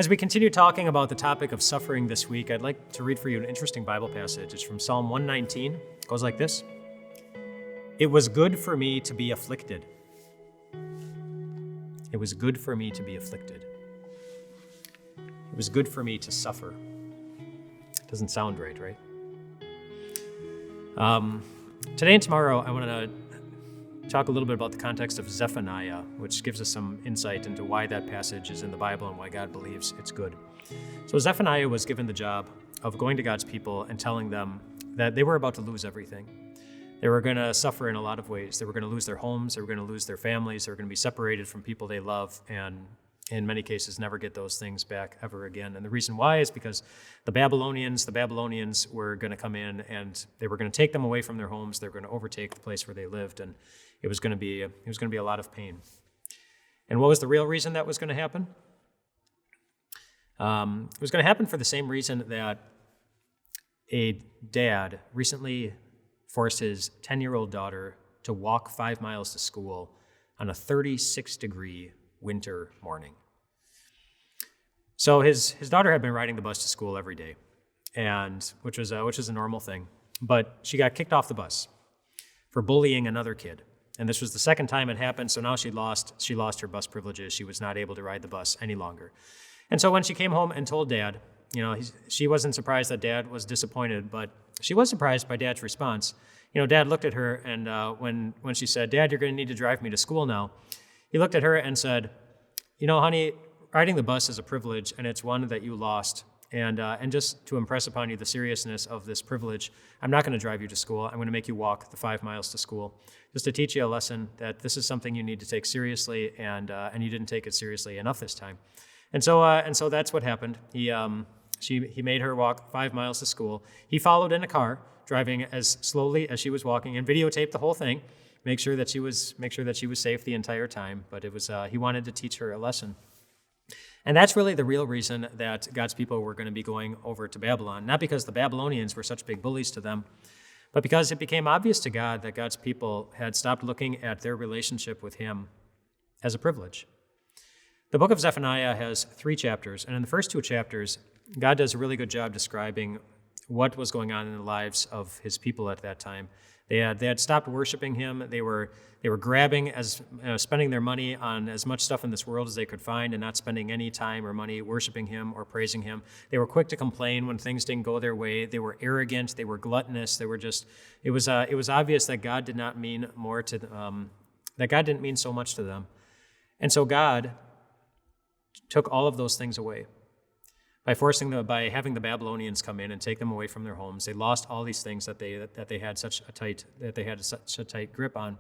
As we continue talking about the topic of suffering this week, I'd like to read for you an interesting Bible passage. It's from Psalm 119. It goes like this. It was good for me to be afflicted. It was good for me to be afflicted. It was good for me to suffer. Doesn't sound right? Today and tomorrow, I want to talk a little bit about the context of Zephaniah, which gives us some insight into why that passage is in the Bible and why God believes it's good. So Zephaniah was given the job of going to God's people and telling them that they were about to lose everything. They were going to suffer in a lot of ways. They were going to lose their homes. They were going to lose their families. They were going to be separated from people they love, and in many cases never get those things back ever again. And the reason why is because the Babylonians were going to come in and they were going to take them away from their homes. They were going to overtake the place where they lived, and it was going to be a lot of pain. And what was the real reason that was going to happen? It was going to happen for the same reason that a dad recently forced his 10-year-old daughter to walk 5 miles to school on a 36-degree winter morning. So his daughter had been riding the bus to school every day, and which was a normal thing. But she got kicked off the bus for bullying another kid. And this was the second time it happened, so now she lost her bus privileges. She was not able to ride the bus any longer. And so when she came home and told Dad, she wasn't surprised that Dad was disappointed, but she was surprised by Dad's response. Dad looked at her, and when she said, "Dad, you're going to need to drive me to school now," he looked at her and said, "Honey, riding the bus is a privilege, and it's one that you lost. And just to impress upon you the seriousness of this privilege, I'm not going to drive you to school. I'm going to make you walk the 5 miles to school, just to teach you a lesson that this is something you need to take seriously, and you didn't take it seriously enough this time." And so that's what happened. He made her walk 5 miles to school. He followed in a car, driving as slowly as she was walking, and videotaped the whole thing, make sure that she was safe the entire time. But it was he wanted to teach her a lesson. And that's really the real reason that God's people were going to be going over to Babylon, not because the Babylonians were such big bullies to them, but because it became obvious to God that God's people had stopped looking at their relationship with Him as a privilege. The book of Zephaniah has 3 chapters, and in the first 2 chapters, God does a really good job describing what was going on in the lives of His people at that time. They had stopped worshiping Him. They were grabbing spending their money on as much stuff in this world as they could find, and not spending any time or money worshiping Him or praising Him. They were quick to complain when things didn't go their way. They were arrogant. They were gluttonous. They were just. It was obvious that God did not mean more to that God didn't mean so much to them, and so God took all of those things away. By having the Babylonians come in and take them away from their homes, they lost all these things that they had such a tight grip on,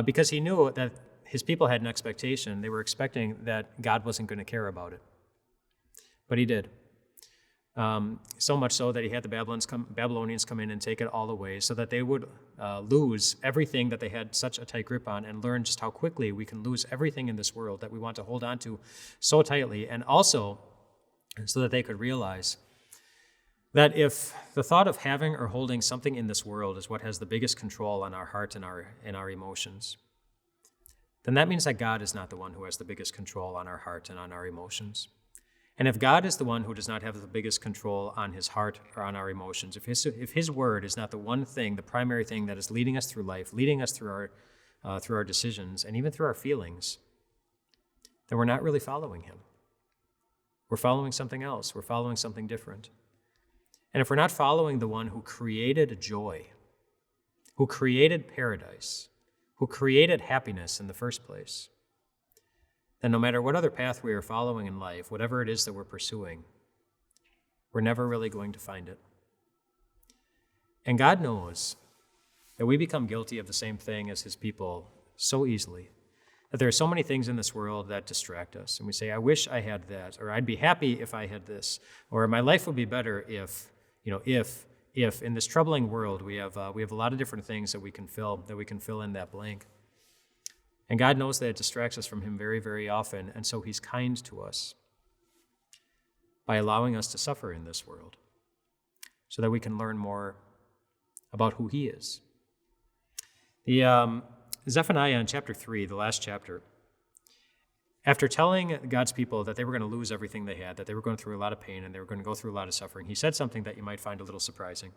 because He knew that His people had an expectation. They were expecting that God wasn't going to care about it, but He did. So much so that He had the Babylonians come in and take it all away, so that they would lose everything that they had such a tight grip on, and learn just how quickly we can lose everything in this world that we want to hold on to so tightly, and also so that they could realize that if the thought of having or holding something in this world is what has the biggest control on our heart and our emotions, then that means that God is not the one who has the biggest control on our heart and on our emotions. And if God is the one who does not have the biggest control on His heart or on our emotions, if His word is not the one thing, the primary thing that is leading us through life, leading us through our decisions, and even through our feelings, then we're not really following Him. We're following something else. We're following something different. And if we're not following the one who created joy, who created paradise, who created happiness in the first place, then no matter what other path we are following in life, whatever it is that we're pursuing, we're never really going to find it. And God knows that we become guilty of the same thing as His people so easily. That there are so many things in this world that distract us. And we say, "I wish I had that," or "I'd be happy if I had this," or "my life would be better if in this troubling world we have a lot of different things that we can fill in that blank. And God knows that it distracts us from Him very, very often, and so He's kind to us by allowing us to suffer in this world so that we can learn more about who He is. Zephaniah in chapter 3, the last chapter, After telling God's people that they were going to lose everything they had, that they were going through a lot of pain and they were going to go through a lot of suffering, he said something that you might find a little surprising.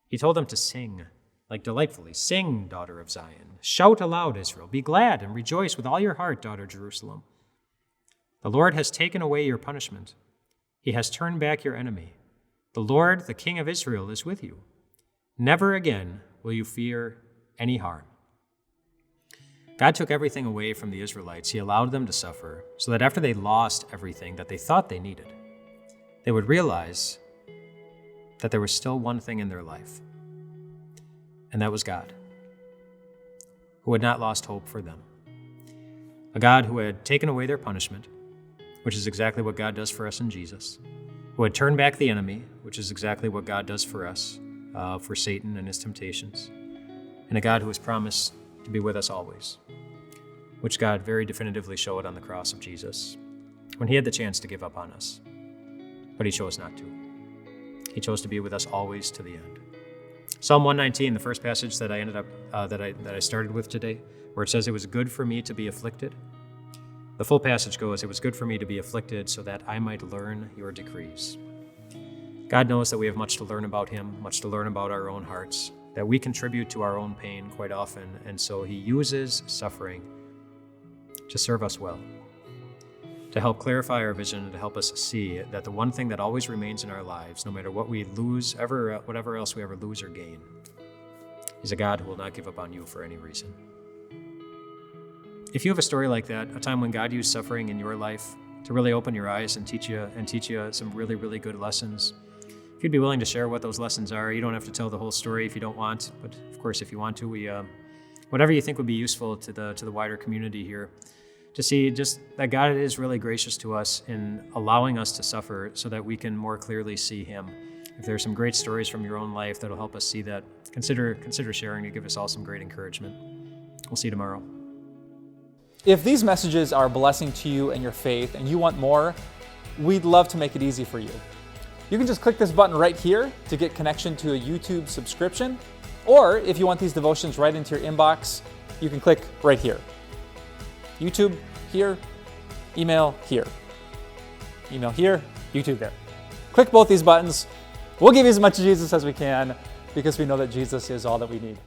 He told them to sing, like delightfully. Sing, daughter of Zion. Shout aloud, Israel. Be glad and rejoice with all your heart, daughter Jerusalem. The Lord has taken away your punishment. He has turned back your enemy. The Lord, the King of Israel, is with you. Never again will you fear any harm. God took everything away from the Israelites. He allowed them to suffer so that after they lost everything that they thought they needed, they would realize that there was still one thing in their life, and that was God, who had not lost hope for them. A God who had taken away their punishment, which is exactly what God does for us in Jesus, who had turned back the enemy, which is exactly what God does for us, for Satan and his temptations, and a God who has promised to be with us always, which God very definitively showed on the cross of Jesus when he had the chance to give up on us, but he chose not to. He chose to be with us always to the end. Psalm 119, the first passage that I ended up that I started with today, where it says, "It was good for me to be afflicted." The full passage goes, "It was good for me to be afflicted so that I might learn your decrees." God knows that we have much to learn about him, much to learn about our own hearts, that we contribute to our own pain quite often, and so he uses suffering to serve us well, to help clarify our vision, and to help us see that the one thing that always remains in our lives, no matter what we lose, whatever else we ever lose or gain, is a God who will not give up on you for any reason. If you have a story like that, a time when God used suffering in your life to really open your eyes and teach you some really, really good lessons, if you'd be willing to share what those lessons are, you don't have to tell the whole story if you don't want, but of course, if you want to, whatever you think would be useful to the wider community here, to see just that God is really gracious to us in allowing us to suffer so that we can more clearly see him. If there's some great stories from your own life that'll help us see that, consider sharing to give us all some great encouragement. We'll see you tomorrow. If these messages are a blessing to you and your faith and you want more, we'd love to make it easy for you. You can just click this button right here to get connection to a YouTube subscription, or if you want these devotions right into your inbox, you can click right here. YouTube here, email here. Email here, YouTube there. Click both these buttons. We'll give you as much Jesus as we can because we know that Jesus is all that we need.